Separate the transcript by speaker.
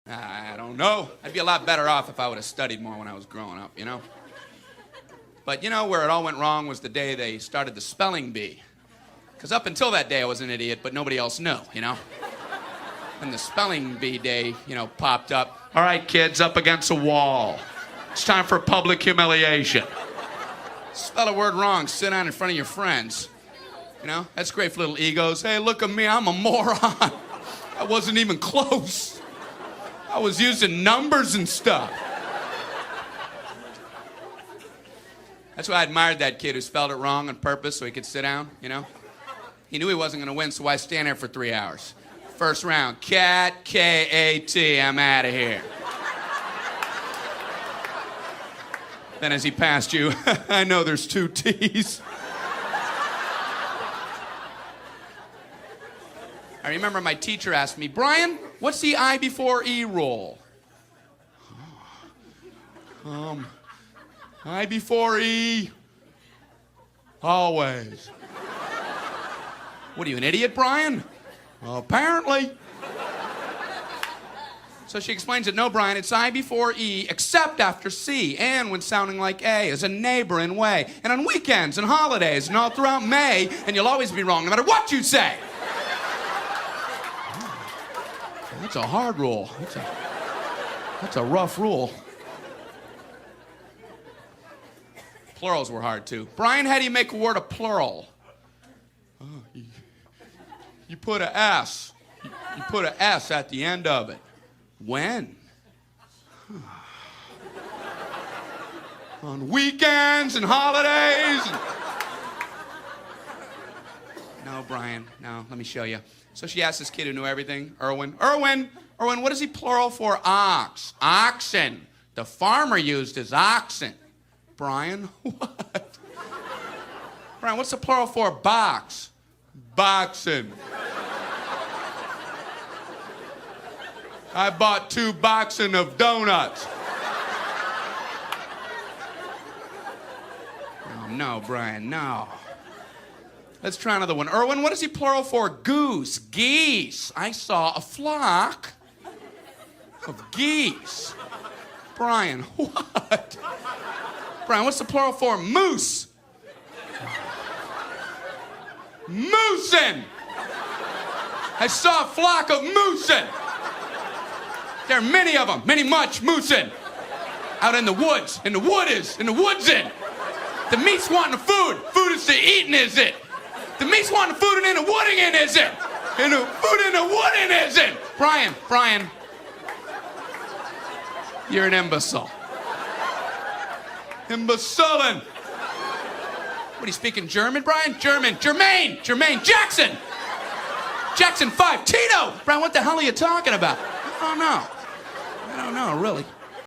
Speaker 1: I don't know. I'd be a lot better off if I would have studied more when I was growing up, you know? But you know where it all went wrong was the day they started the spelling bee. Because up until that day I was an idiot, but nobody else knew, you know? And the spelling bee day, popped up. All right, kids, up against a wall. It's time for public humiliation. Spell a word wrong, sit down in front of your friends. You know, that's great for little egos. Hey, look at me, I'm a moron. I wasn't even close. I was using numbers and stuff. That's why I admired that kid who spelled it wrong on purpose so he could sit down, you know? He knew he wasn't going to win, so why stand there for 3 hours? First round, cat, K-A-T, I'm out of here. Then as he passed you, I know there's 2 T's. I remember my teacher asked me, Brian, what's the I before E rule? I before E, always. What are you, an idiot, Brian? Well, apparently. So she explains it, no, Brian, it's I before E, except after C, and when sounding like A, as a neighboring way, and on weekends and holidays, and all throughout May, and you'll always be wrong, no matter what you say. That's a hard rule. That's a rough rule. Plurals were hard, too. Brian, how do you make a word a plural? You put a S. You put a S at the end of it. When? On weekends and holidays. No, Brian, no, let me show you. So she asked this kid who knew everything, Erwin, what is he plural for? Ox. Oxen. The farmer used his oxen. Brian, what? Brian, what's the plural for box? Boxen. I bought 2 boxen of donuts. Oh, no, Brian, no. Let's try another one. Erwin, what is he plural for? Goose. Geese. I saw a flock of geese. Brian, what? Brian, what's the plural for? Moose. Moosin. I saw a flock of moosin. There are many of them, much moosin. Out in the woods, in the woodsin. The meat's wanting the food. Food is the eating, is it? The meat's wanting the food and in the wooding in, is it? And the food in the wooding, is it? Brian. You're an imbecile. Imbecilin'. What, are you speaking German, Brian? German. Jermaine. Jackson 5. Tito. Brian, what the hell are you talking about? I don't know, really.